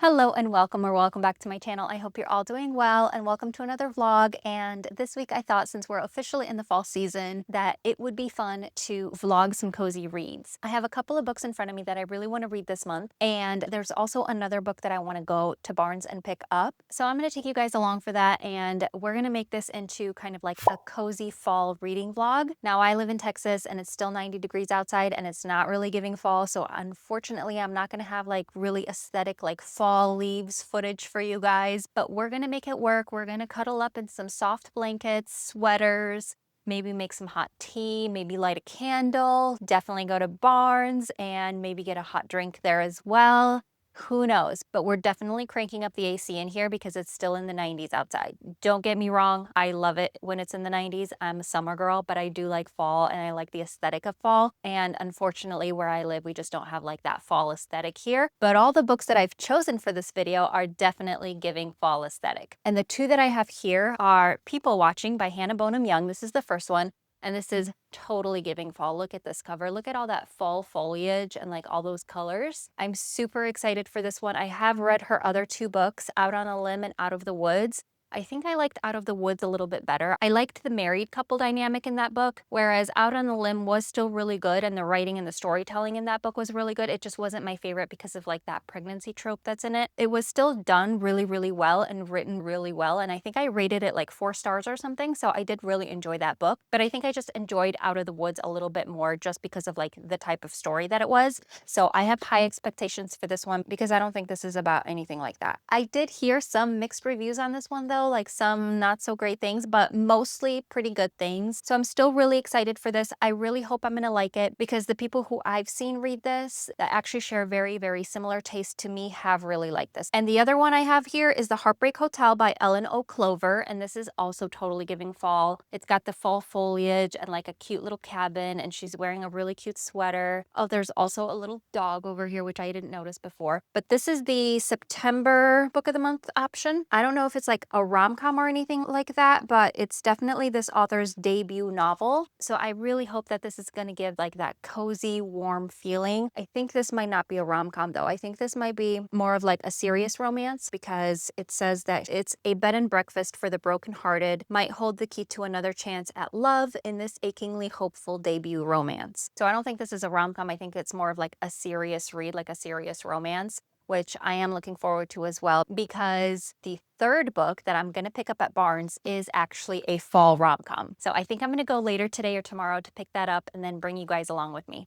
Hello and welcome back to my channel. I hope you're all doing well and welcome to another vlog. And this week I thought, since we're officially in the fall season, that it would be fun to vlog some cozy reads. I have a couple of books in front of me that I really want to read this month, and there's also another book that I want to go to Barnes and pick up. So I'm going to take you guys along for that, and we're going to make this into kind of like a cozy fall reading vlog. Now, I live in Texas and it's still 90 degrees outside and it's not really giving fall, so unfortunately I'm not going to have like really aesthetic like fall leaves footage for you guys, but we're gonna make it work. We're gonna cuddle up in some soft blankets, sweaters, maybe make some hot tea, maybe light a candle, definitely go to Barnes and maybe get a hot drink there as well. Who knows? But we're definitely cranking up the AC in here because it's still in the 90s outside. Don't get me wrong, I love it when it's in the 90s. I'm a summer girl, but I do like fall and I like the aesthetic of fall. And unfortunately, where I live, we just don't have like that fall aesthetic here. But all the books that I've chosen for this video are definitely giving fall aesthetic. And the two that I have here are People Watching by Bonam-Young. This is the first one. And this is totally giving fall. Look at this cover. Look at all that fall foliage and like all those colors. I'm super excited for this one. I have read her other two books, Out on a Limb and Out of the Woods. I think I liked Out of the Woods a little bit better. I liked the married couple dynamic in that book, whereas Out on the Limb was still really good and the writing and the storytelling in that book was really good. It just wasn't my favorite because of like that pregnancy trope that's in it. It was still done really, really well and written really well, and I think I rated it like 4 stars or something, so I did really enjoy that book. But I think I just enjoyed Out of the Woods a little bit more just because of like the type of story that it was. So I have high expectations for this one because I don't think this is about anything like that. I did hear some mixed reviews on this one though, like some not so great things, but mostly pretty good things. So I'm still really excited for this. I really hope I'm gonna like it because the people who I've seen read this that actually share very, very similar taste to me have really liked this. And the other one I have here is The Heartbreak Hotel by Ellen O. Clover, and this is also totally giving fall. It's got the fall foliage and like a cute little cabin, and she's wearing a really cute sweater. Oh, there's also a little dog over here, which I didn't notice before. But this is the September book of the month option. I don't know if it's like a rom-com or anything like that, but it's definitely this author's debut novel. So I really hope that this is going to give like that cozy, warm feeling. I think this might not be a rom-com though. I think this might be more of like a serious romance because it says that it's a bed and breakfast for the brokenhearted, might hold the key to another chance at love in this achingly hopeful debut romance. So I don't think this is a rom-com. I think it's more of like a serious read, like a serious romance, which I am looking forward to as well, because the third book that I'm going to pick up at Barnes is actually a fall rom-com. So I think I'm going to go later today or tomorrow to pick that up and then bring you guys along with me.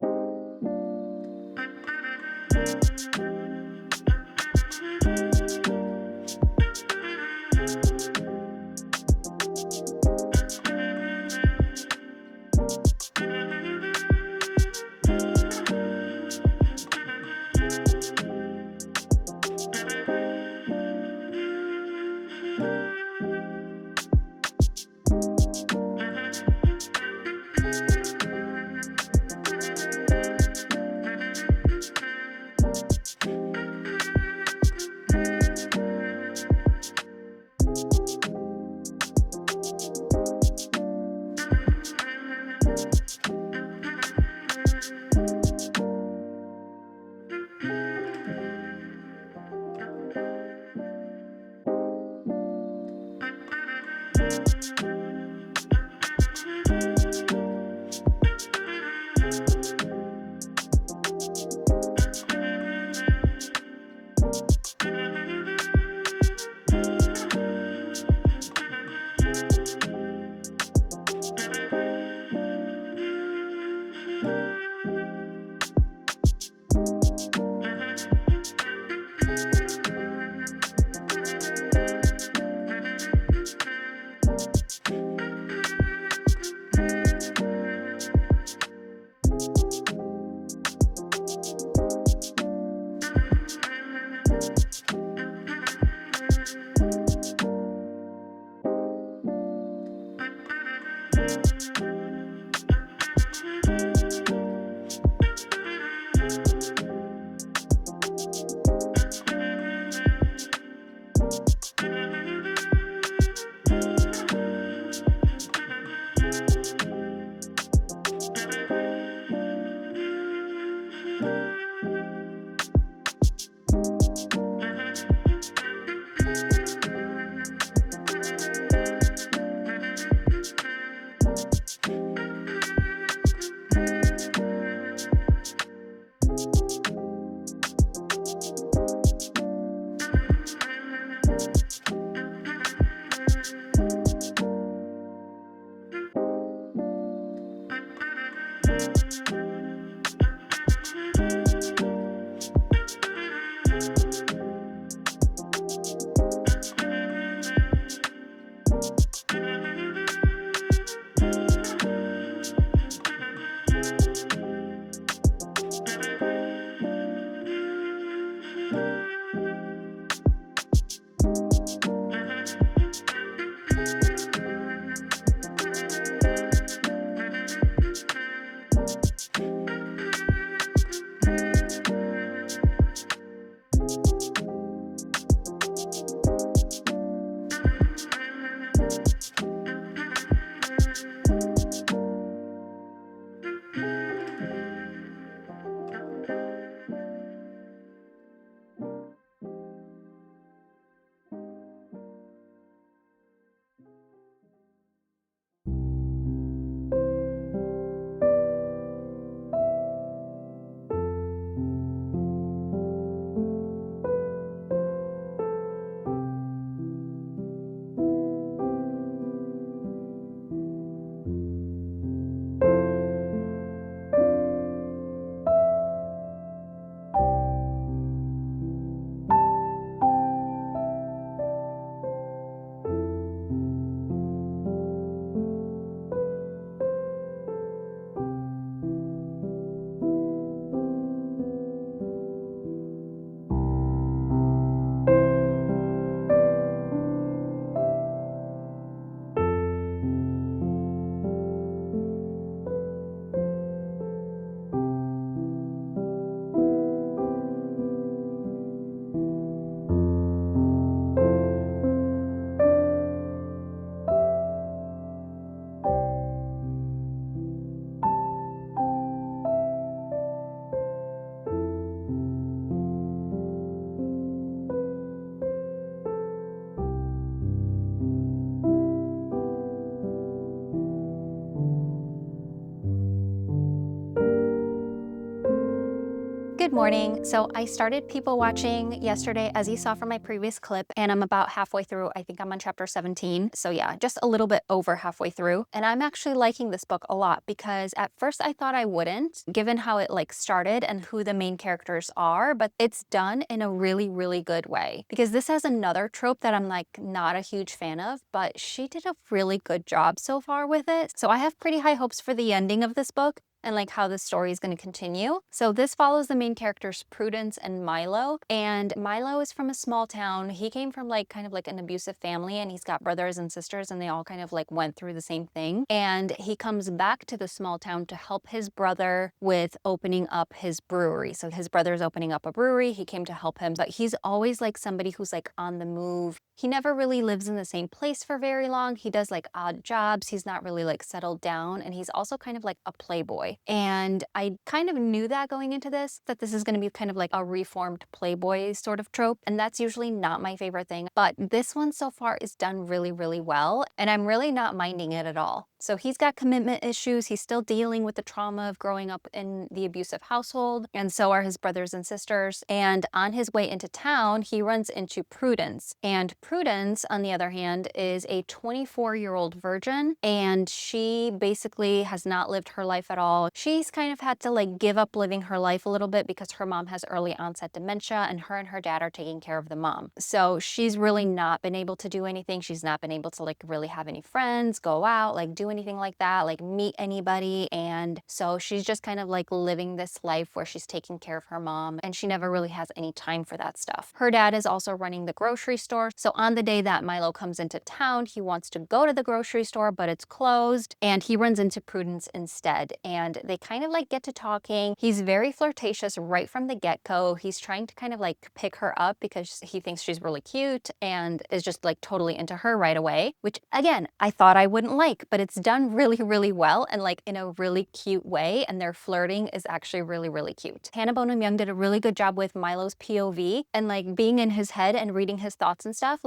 Good morning. So I started people watching yesterday, as you saw from my previous clip, and I'm about halfway through. I think I'm on chapter 17. So yeah, just a little bit over halfway through. And I'm actually liking this book a lot because at first I thought I wouldn't, given how it started and who the main characters are, but it's done in a really, really good way. Because this has another trope that I'm not a huge fan of, but she did a really good job so far with it. So I have pretty high hopes for the ending of this book and how the story is going to continue. So this follows the main characters Prudence and Milo, and Milo is from a small town. He came from kind of an abusive family, and he's got brothers and sisters, and they all kind of went through the same thing. And he comes back to the small town to help his brother with opening up his brewery. So his brother's opening up a brewery. He came to help him, but he's always somebody who's on the move. He never really lives in the same place for very long. He does odd jobs. He's not really settled down, and he's also kind of a playboy. And I kind of knew that going into this, that this is going to be kind of a reformed playboy sort of trope. And that's usually not my favorite thing. But this one so far is done really, really well. And I'm really not minding it at all. So he's got commitment issues. He's still dealing with the trauma of growing up in the abusive household. And so are his brothers and sisters. And on his way into town, he runs into Prudence. And Prudence, on the other hand, is a 24-year-old virgin. And she basically has not lived her life at all. She's kind of had to give up living her life a little bit because her mom has early onset dementia, and her dad are taking care of the mom. So she's really not been able to do anything. She's not been able to really have any friends, go out, do anything like that, meet anybody. And so she's just kind of living this life where she's taking care of her mom, and she never really has any time for that stuff. Her dad is also running the grocery store. So on the day that Milo comes into town, he wants to go to the grocery store, but it's closed, and he runs into Prudence instead. And they kind of get to talking. He's very flirtatious right from the get-go. He's trying to kind of pick her up because he thinks she's really cute and is just totally into her right away, which again, I thought I wouldn't but it's done really, really well and in a really cute way. And their flirting is actually really, really cute. Hannah Bonam-Young did a really good job with Milo's POV and being in his head and reading his thoughts and stuff.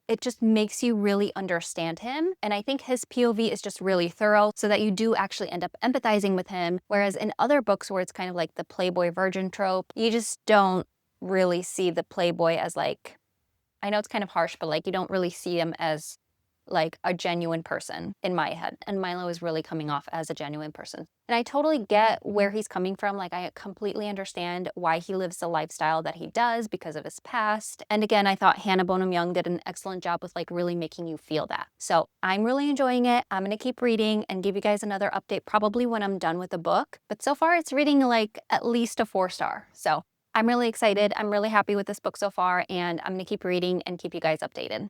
It just makes you really understand him. And I think his POV is just really thorough so that you do actually end up empathizing with him. Whereas in other books where it's kind of the Playboy virgin trope, you just don't really see the Playboy as I know it's kind of harsh, but you don't really see him as a genuine person in my head. And Milo is really coming off as a genuine person. And I totally get where he's coming from. I completely understand why he lives the lifestyle that he does because of his past. And again, I thought Hannah Bonam-Young did an excellent job with really making you feel that. So I'm really enjoying it. I'm going to keep reading and give you guys another update probably when I'm done with the book. But so far it's reading at least a 4-star. So I'm really excited. I'm really happy with this book so far, and I'm going to keep reading and keep you guys updated.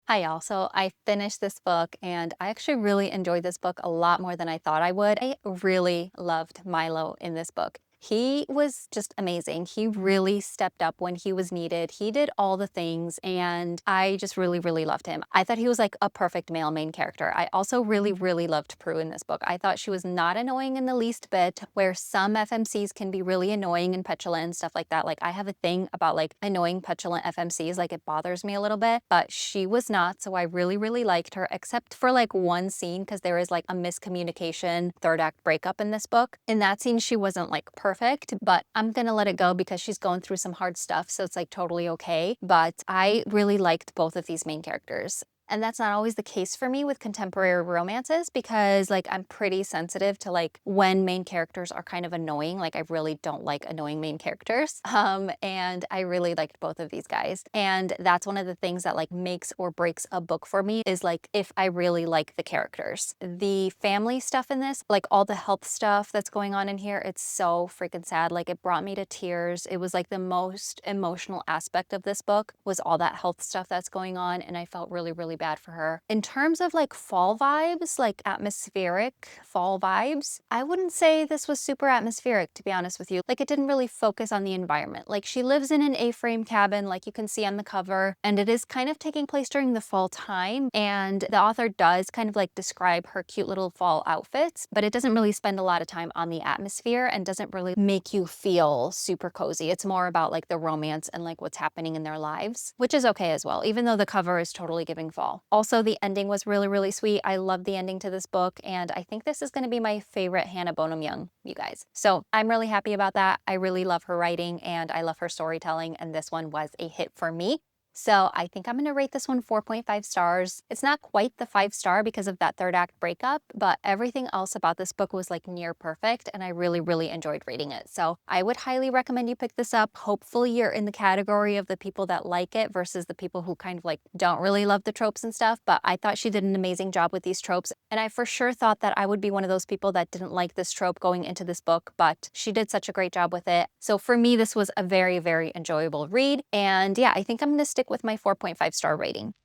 Hi y'all, so I finished this book and I actually really enjoyed this book a lot more than I thought I would. I really loved Milo in this book. He was just amazing. He really stepped up when he was needed. He did all the things, and I just really, really loved him. I thought he was a perfect male main character. I also really, really loved Prue in this book. I thought she was not annoying in the least bit, where some FMCs can be really annoying and petulant and stuff like that. I have a thing about annoying petulant FMCs, it bothers me a little bit, but she was not. So I really, really liked her, except for one scene, because there is a miscommunication third act breakup in this book. In that scene, she wasn't perfect, but I'm gonna let it go because she's going through some hard stuff, so it's totally okay. But I really liked both of these main characters. And that's not always the case for me with contemporary romances because I'm pretty sensitive to when main characters are kind of annoying. I really don't like annoying main characters. And I really liked both of these guys. And that's one of the things that makes or breaks a book for me is if I really like the characters. The family stuff in this, all the health stuff that's going on in here, it's so freaking sad. It brought me to tears. It was the most emotional aspect of this book was all that health stuff that's going on. And I felt really, really really bad for her. In terms of like fall vibes, like atmospheric fall vibes, I wouldn't say this was super atmospheric, to be honest with you. Like, it didn't really focus on the environment. Like, she lives in an A-frame cabin, like you can see on the cover, and it is kind of taking place during the fall time. And the author does kind of like describe her cute little fall outfits, but it doesn't really spend a lot of time on the atmosphere and doesn't really make you feel super cozy. It's more about like the romance and like what's happening in their lives, which is okay as well, even though the cover is totally giving fall. Also, the ending was really, really sweet. I love the ending to this book, and I think this is going to be my favorite Hannah Bonam-Young, you guys. So I'm really happy about that. I really love her writing and I love her storytelling, and this one was a hit for me. So I think I'm going to rate this one 4.5 stars. It's not quite the 5-star because of that third act breakup, but everything else about this book was like near perfect, and I really, really enjoyed reading it. So I would highly recommend you pick this up. Hopefully you're in the category of the people that like it versus the people who kind of like don't really love the tropes and stuff, but I thought she did an amazing job with these tropes, and I for sure thought that I would be one of those people that didn't like this trope going into this book, but she did such a great job with it. So for me, this was a very, very enjoyable read, and yeah, I think I'm going to stick with my 4.5-star rating.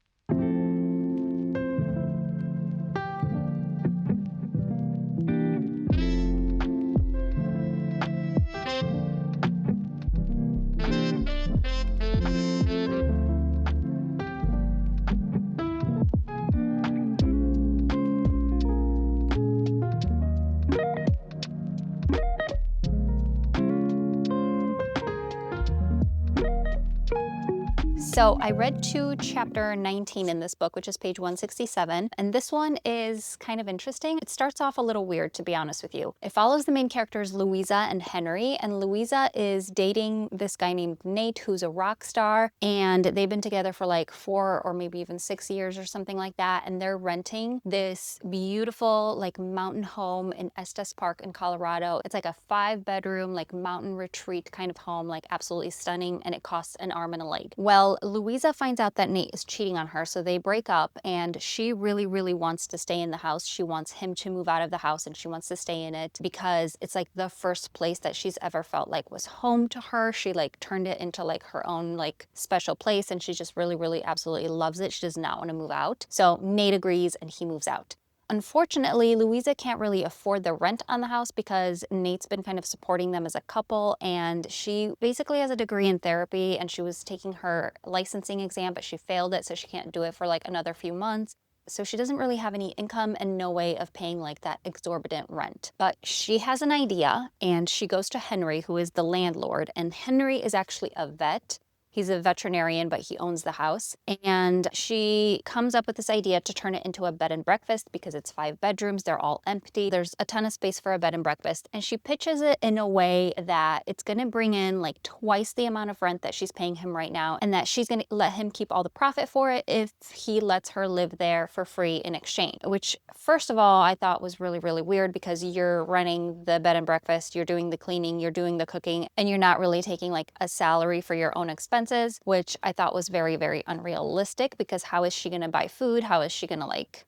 So I read to chapter 19 in this book, which is page 167, and this one is kind of interesting. It starts off a little weird, to be honest with you. It follows the main characters Louisa and Henry, and Louisa is dating this guy named Nate, who's a rock star, and they've been together for like 4 or maybe even 6 years or something like that, and they're renting this beautiful like mountain home in Estes Park in Colorado. It's like a 5-bedroom like mountain retreat kind of home, like absolutely stunning, and it costs an arm and a leg. Well, Louisa finds out that Nate is cheating on her, so they break up, and she really, really wants to stay in the house. She wants him to move out of the house, and she wants to stay in it because it's like the first place that she's ever felt like was home to her. She like turned it into like her own like special place, and she just really, really absolutely loves it. She does not want to move out. So Nate agrees and he moves out. Unfortunately, Louisa can't really afford the rent on the house because Nate's been kind of supporting them as a couple, and she basically has a degree in therapy, and she was taking her licensing exam, but she failed it, so she can't do it for like another few months. So she doesn't really have any income and no way of paying like that exorbitant rent. But she has an idea, and she goes to Henry, who is the landlord, and Henry is actually a vet. He's a veterinarian, but he owns the house. And she comes up with this idea to turn it into a bed and breakfast because it's 5 bedrooms. They're all empty. There's a ton of space for a bed and breakfast. And she pitches it in a way that it's going to bring in like twice the amount of rent that she's paying him right now, and that she's going to let him keep all the profit for it if he lets her live there for free in exchange. Which, first of all, I thought was really, really weird because you're running the bed and breakfast, you're doing the cleaning, you're doing the cooking, and you're not really taking like a salary for your own expenses, which I thought was very, very unrealistic because how is she going to buy food? How is she going to like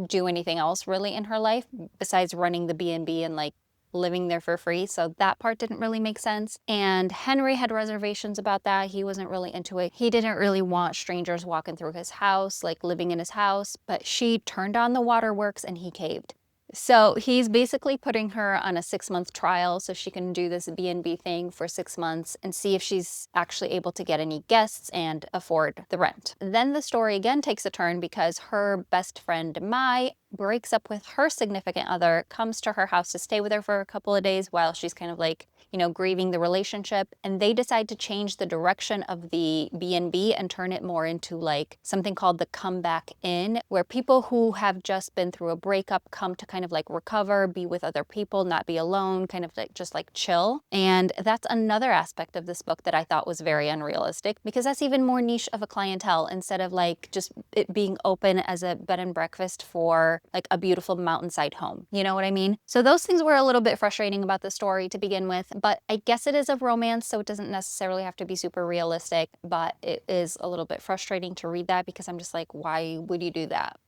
do anything else really in her life besides running the B&B and like living there for free? So that part didn't really make sense. And Henry had reservations about that. He wasn't really into it. He didn't really want strangers walking through his house, like living in his house, but she turned on the waterworks and he caved. So he's basically putting her on a 6-month trial so she can do this B&B thing for 6 months and see if she's actually able to get any guests and afford the rent. Then the story again takes a turn because her best friend Mai breaks up with her significant other, comes to her house to stay with her for a couple of days while she's kind of like, you know, grieving the relationship, and they decide to change the direction of the B&B and turn it more into like something called the Comeback Inn, where people who have just been through a breakup come to kind of like recover, be with other people, not be alone, kind of like just like chill. And that's another aspect of this book that I thought was very unrealistic because that's even more niche of a clientele instead of like just it being open as a bed and breakfast for like a beautiful mountainside home. You know what I mean? So those things were a little bit frustrating about the story to begin with, but I guess it is a romance, so it doesn't necessarily have to be super realistic, but it is a little bit frustrating to read that because I'm just like, why would you do that?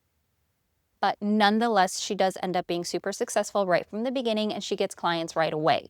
But nonetheless, she does end up being super successful right from the beginning, and she gets clients right away.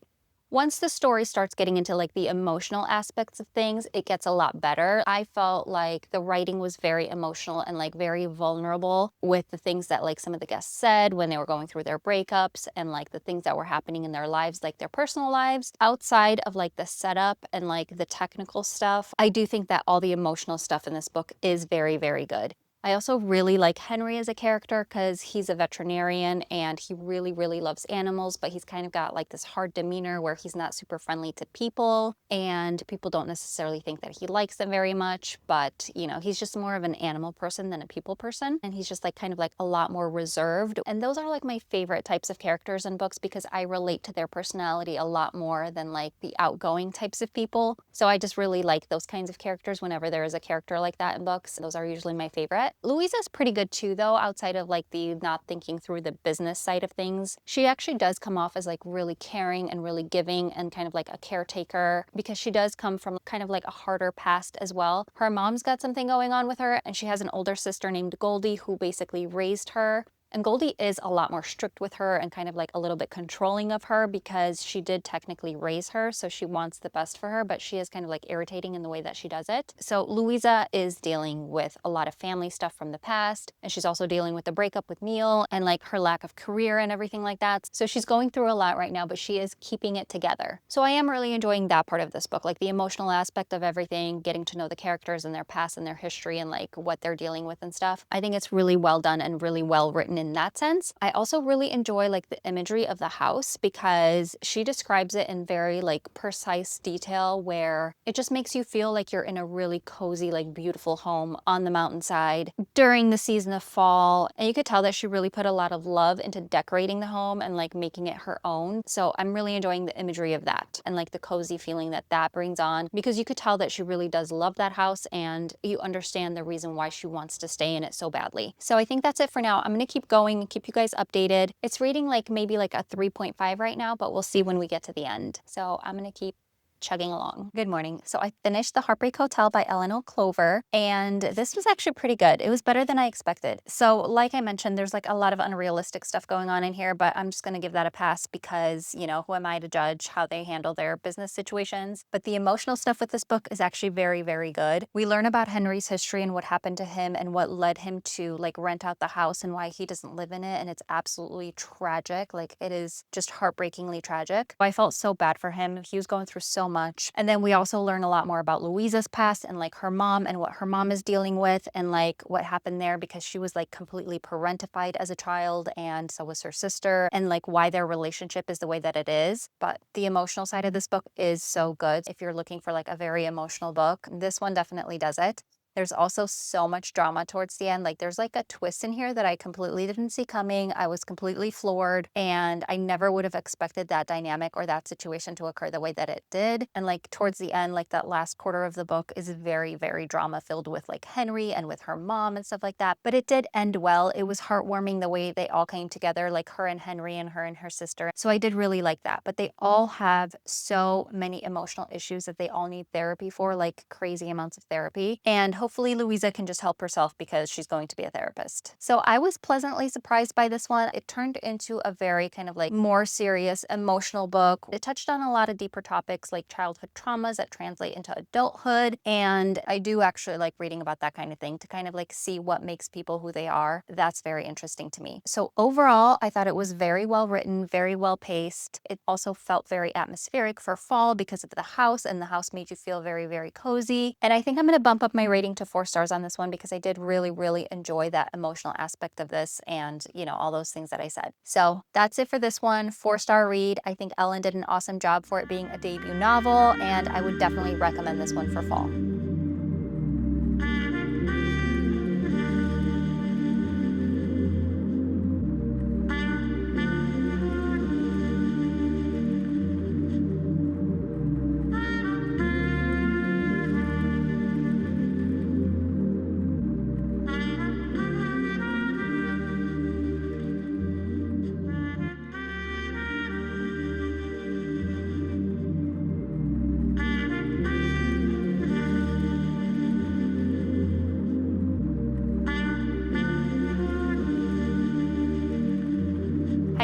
Once the story starts getting into like the emotional aspects of things, it gets a lot better. I felt like the writing was very emotional and like very vulnerable with the things that like some of the guests said when they were going through their breakups and like the things that were happening in their lives, like their personal lives. Outside of like the setup and like the technical stuff, I do think that all the emotional stuff in this book is very, very good. I also really like Henry as a character because he's a veterinarian and he really, really loves animals, but he's kind of got like this hard demeanor where he's not super friendly to people and people don't necessarily think that he likes them very much, but you know, he's just more of an animal person than a people person. And he's just like kind of like a lot more reserved. And those are like my favorite types of characters in books because I relate to their personality a lot more than like the outgoing types of people. So I just really like those kinds of characters whenever there is a character like that in books. Those are usually my favorite. Louisa's pretty good too though, outside of like the not thinking through the business side of things. She actually does come off as like really caring and really giving and kind of like a caretaker because she does come from kind of like a harder past as well. Her mom's got something going on with her and she has an older sister named Goldie who basically raised her. And Goldie is a lot more strict with her and kind of like a little bit controlling of her because she did technically raise her, so she wants the best for her, but she is kind of like irritating in the way that she does it. So Louisa is dealing with a lot of family stuff from the past, and she's also dealing with the breakup with Neil and like her lack of career and everything like that. So she's going through a lot right now, but she is keeping it together. So I am really enjoying that part of this book, like the emotional aspect of everything, getting to know the characters and their past and their history and like what they're dealing with and stuff. I think it's really well done and really well written in that sense. I also really enjoy like the imagery of the house because she describes it in very like precise detail where it just makes you feel like you're in a really cozy, like beautiful home on the mountainside during the season of fall. And you could tell that she really put a lot of love into decorating the home and like making it her own. So I'm really enjoying the imagery of that and like the cozy feeling that that brings on because you could tell that she really does love that house and you understand the reason why she wants to stay in it so badly. So I think that's it for now. I'm going to keep going, keep you guys updated. It's rating like maybe like a 3.5 right now, but we'll see when we get to the end. So I'm going to keep chugging along. Good morning. So I finished The Heartbreak Hotel by Eleanor Clover, and this was actually pretty good. It was better than I expected. So like I mentioned, there's like a lot of unrealistic stuff going on in here, but I'm just going to give that a pass because, you know, who am I to judge how they handle their business situations? But the emotional stuff with this book is actually very, very good. We learn about Henry's history and what happened to him and what led him to like rent out the house and why he doesn't live in it. And it's absolutely tragic. Like it is just heartbreakingly tragic. I felt so bad for him. He was going through so much. And then we also learn a lot more about Louisa's past and like her mom and what her mom is dealing with and like what happened there because she was like completely parentified as a child and so was her sister and like why their relationship is the way that it is. But the emotional side of this book is so good. If you're looking for like a very emotional book, this one definitely does it. There's also so much drama towards the end. Like there's like a twist in here that I completely didn't see coming. I was completely floored and I never would have expected that dynamic or that situation to occur the way that it did. And like towards the end, like that last quarter of the book is very, very drama filled with like Henry and with her mom and stuff like that. But it did end well. It was heartwarming the way they all came together, like her and Henry and her and her sister. So I did really like that. But they all have so many emotional issues that they all need therapy for, like crazy amounts of therapy. And hopefully Louisa can just help herself because she's going to be a therapist. So I was pleasantly surprised by this one. It turned into a very kind of like more serious, emotional book. It touched on a lot of deeper topics like childhood traumas that translate into adulthood. And I do actually like reading about that kind of thing to kind of like see what makes people who they are. That's very interesting to me. So overall, I thought it was very well written, very well paced. It also felt very atmospheric for fall because of the house, and the house made you feel very, very cozy. And I think I'm going to bump up my rating to 4 stars on this one because I did really, really enjoy that emotional aspect of this and, you know, all those things that I said. So that's it for this one. 4-star read. I think Ellen did an awesome job for it being a debut novel, and I would definitely recommend this one for fall.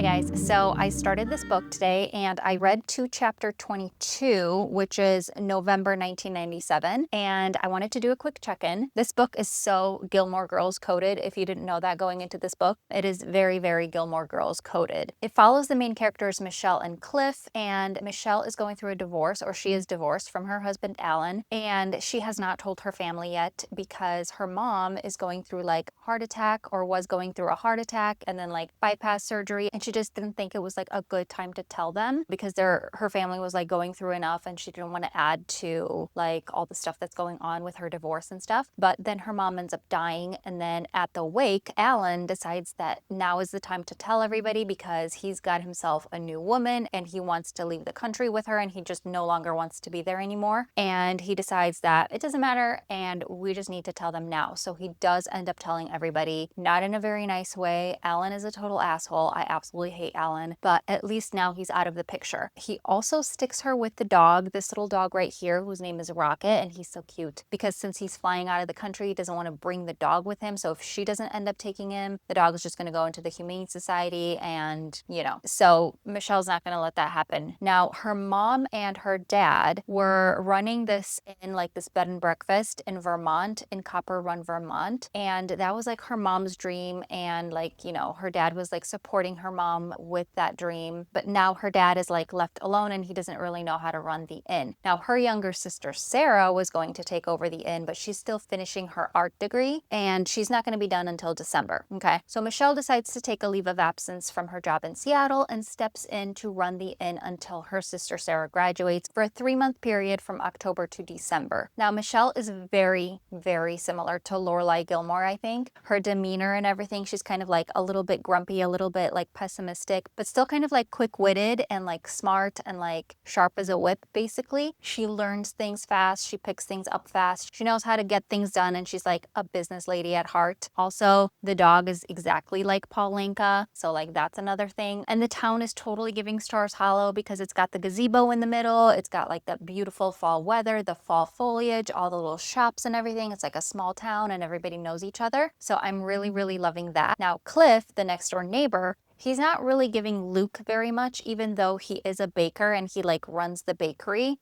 guys, so I started this book today and I read to chapter 22, which is November 1997, and I wanted to do a quick check-in. This book is so Gilmore Girls coded. If you didn't know that going into this book, it is very, very Gilmore Girls coded. It follows the main characters Michelle and Cliff, and Michelle is going through a divorce, or she is divorced from her husband Alan, and she has not told her family yet because her mom is going through like heart attack, or was going through a heart attack and then like bypass surgery, and she just didn't think it was like a good time to tell them because her family was like going through enough and she didn't want to add to like all the stuff that's going on with her divorce and stuff. But then her mom ends up dying, and then at the wake, Alan decides that now is the time to tell everybody because he's got himself a new woman and he wants to leave the country with her and he just no longer wants to be there anymore. And he decides that it doesn't matter and we just need to tell them now. So he does end up telling everybody, not in a very nice way. Alan is a total asshole. I absolutely hate Alan, but at least now he's out of the picture. He also sticks her with the dog, this little dog right here, whose name is Rocket, and he's so cute because since he's flying out of the country, he doesn't want to bring the dog with him. So if she doesn't end up taking him, the dog is just going to go into the Humane Society, and so Michelle's not going to let that happen. Now, her mom and her dad were running this in like this bed and breakfast in Vermont, in Copper Run, Vermont, and that was like her mom's dream, and like her dad was like supporting her mom with that dream. But now her dad is like left alone and he doesn't really know how to run the inn. Now her younger sister Sarah was going to take over the inn, but she's still finishing her art degree and she's not going to be done until December. Okay, so Michelle decides to take a leave of absence from her job in Seattle and steps in to run the inn until her sister Sarah graduates for a 3-month period from October to December. Now Michelle is very, very similar to Lorelai Gilmore. I think her demeanor and everything, she's kind of like a little bit grumpy, a little bit like pessimistic, but still kind of like quick-witted and like smart and like sharp as a whip. Basically, she learns things fast, she picks things up fast, she knows how to get things done, and she's like a business lady at heart. Also, the dog is exactly like Paulinka, so like that's another thing. And the town is totally giving Stars Hollow because it's got the gazebo in the middle, it's got like that beautiful fall weather, the fall foliage, all the little shops and everything. It's like a small town and everybody knows each other. So I'm really, really loving that. Now Cliff, the next door neighbor, he's not really giving Luke very much, even though he is a baker and he like runs the bakery,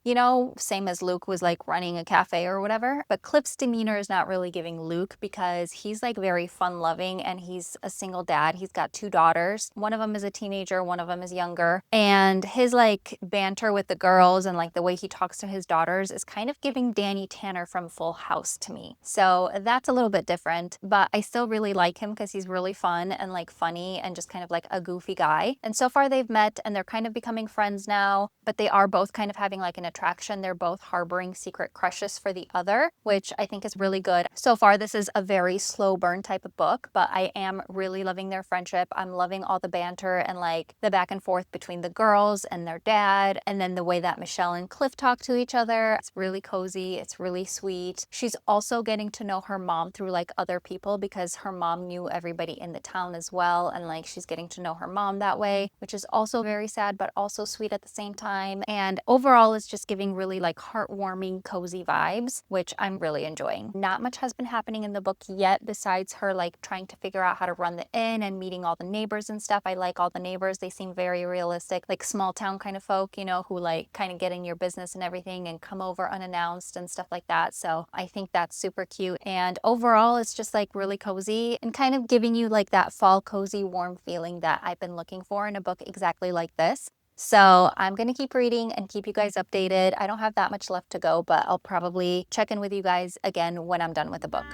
same as Luke was like running a cafe or whatever. But Cliff's demeanor is not really giving Luke because he's like very fun loving and he's a single dad. He's got 2 daughters. One of them is a teenager, one of them is younger. And his like banter with the girls and like the way he talks to his daughters is kind of giving Danny Tanner from Full House to me. So that's a little bit different, but I still really like him because he's really fun and like funny and just kind of like a goofy guy. And so far they've met and they're kind of becoming friends now, but they are both kind of having like an attraction. They're both harboring secret crushes for the other, which I think is really good. So far this is a very slow burn type of book, but I am really loving their friendship. I'm loving all the banter and like the back and forth between the girls and their dad, and then the way that Michelle and Cliff talk to each other. It's really cozy, it's really sweet. She's also getting to know her mom through like other people because her mom knew everybody in the town as well, and like she's getting to know her mom that way, which is also very sad but also sweet at the same time. And overall it's just giving really like heartwarming, cozy vibes, which I'm really enjoying. Not much has been happening in the book yet besides her like trying to figure out how to run the inn and meeting all the neighbors and stuff. I like all the neighbors. They seem very realistic, like small town kind of folk, who like kind of get in your business and everything and come over unannounced and stuff like that. So I think that's super cute. And overall it's just like really cozy and kind of giving you like that fall cozy warm feeling that I've been looking for in a book exactly like this. So I'm going to keep reading and keep you guys updated. I don't have that much left to go, but I'll probably check in with you guys again when I'm done with the book.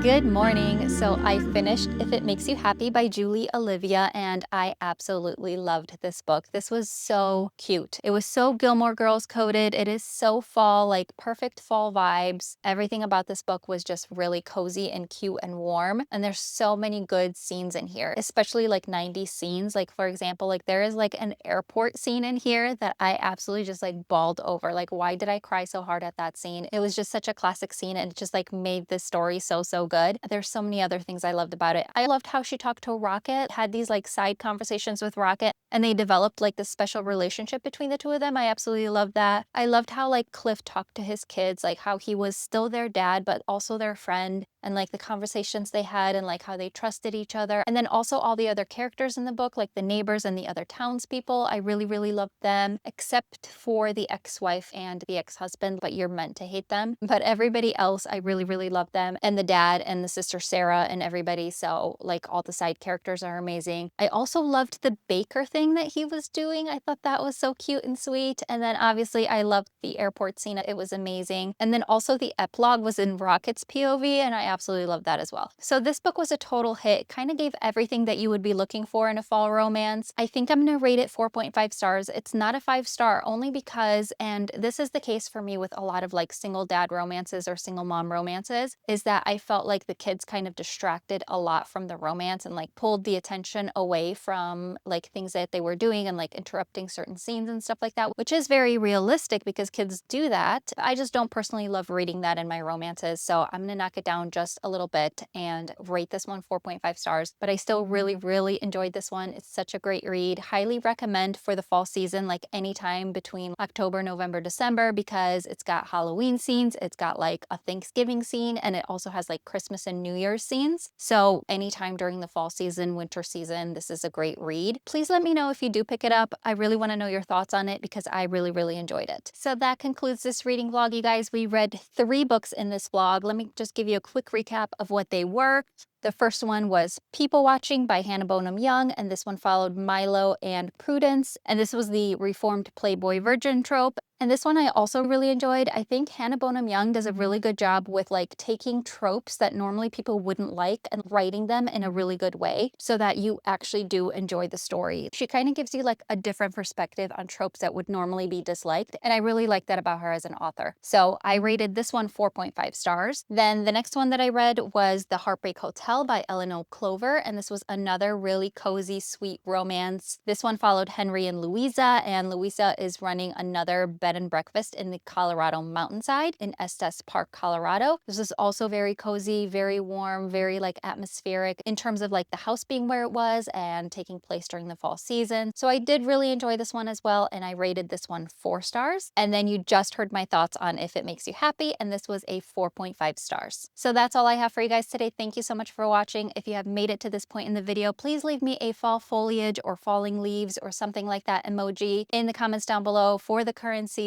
Good morning. So I finished If It Makes You Happy by Julie Olivia, and I absolutely loved this book. This was so cute. It was so Gilmore Girls coded. It is so fall, like perfect fall vibes. Everything about this book was just really cozy and cute and warm. And there's so many good scenes in here, especially like 90s scenes. Like for example, like there is like an airport scene in here that I absolutely just like bawled over. Like, why did I cry so hard at that scene? It was just such a classic scene, and it just like made this story so good. There's so many other things I loved about it. I loved how she talked to Rocket, had these like side conversations with Rocket, and they developed like this special relationship between the two of them. I absolutely loved that. I loved how like Cliff talked to his kids, like how he was still their dad, but also their friend, and like the conversations they had and like how they trusted each other. And then also all the other characters in the book, like the neighbors and the other townspeople. I really loved them, except for the ex-wife and the ex-husband, but you're meant to hate them. But everybody else, I really loved them. And the dad and the sister Sarah and everybody. So like all the side characters are amazing. I also loved the baker thing that he was doing. I thought that was so cute and sweet. And then obviously I loved the airport scene. It was amazing. And then also the epilogue was in Rocket's POV, and I absolutely loved that as well. So this book was a total hit. Kind of gave everything that you would be looking for in a fall romance. I think I'm gonna rate it 4.5 stars. It's not a 5-star only because, and this is the case for me with a lot of like single dad romances or single mom romances, is that I felt like the kids kind of distracted a lot from the romance and like pulled the attention away from like things that they were doing and like interrupting certain scenes and stuff like that, which is very realistic because kids do that. I just don't personally love reading that in my romances. So I'm gonna knock it down just a little bit and rate this one 4.5 stars. But I still really enjoyed this one. It's such a great read. Highly recommend for the fall season, like anytime between October, November, December, because it's got Halloween scenes, it's got like a Thanksgiving scene, and it also has like Christmas and New Year's scenes. So anytime during the fall season, winter season, this is a great read. Please let me know if you do pick it up. I really want to know your thoughts on it because I really enjoyed it. So that concludes this reading vlog, you guys. We read 3 books in this vlog. Let me just give you a quick recap of what they were. The first one was People Watching by Hannah Bonam-Young, and this one followed Milo and Prudence, and this was the reformed Playboy virgin trope. And this one I also really enjoyed. I think Hannah Bonam-Young does a really good job with like taking tropes that normally people wouldn't like and writing them in a really good way so that you actually do enjoy the story. She kind of gives you like a different perspective on tropes that would normally be disliked, and I really like that about her as an author. So I rated this one 4.5 stars. Then the next one that I read was The Heartbreak Hotel by Eleanor Clover, and this was another really cozy, sweet romance. This one followed Henry and Louisa is running another bed and breakfast in the Colorado mountainside in Estes Park, Colorado. This is also very cozy, very warm, very like atmospheric in terms of like the house being where it was and taking place during the fall season. So I did really enjoy this one as well, and I rated this one 4 stars. And then you just heard my thoughts on If It Makes You Happy, and this was a 4.5 stars. So that's all I have for you guys today. Thank you so much for watching. If you have made it to this point in the video, please leave me a fall foliage or falling leaves or something like that emoji in the comments down below for the current season,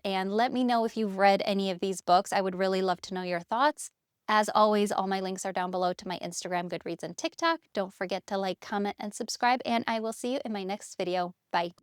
and let me know if you've read any of these books. I would really love to know your thoughts. As always, all my links are down below to my Instagram, Goodreads, and TikTok. Don't forget to like, comment, and subscribe, and I will see you in my next video. Bye.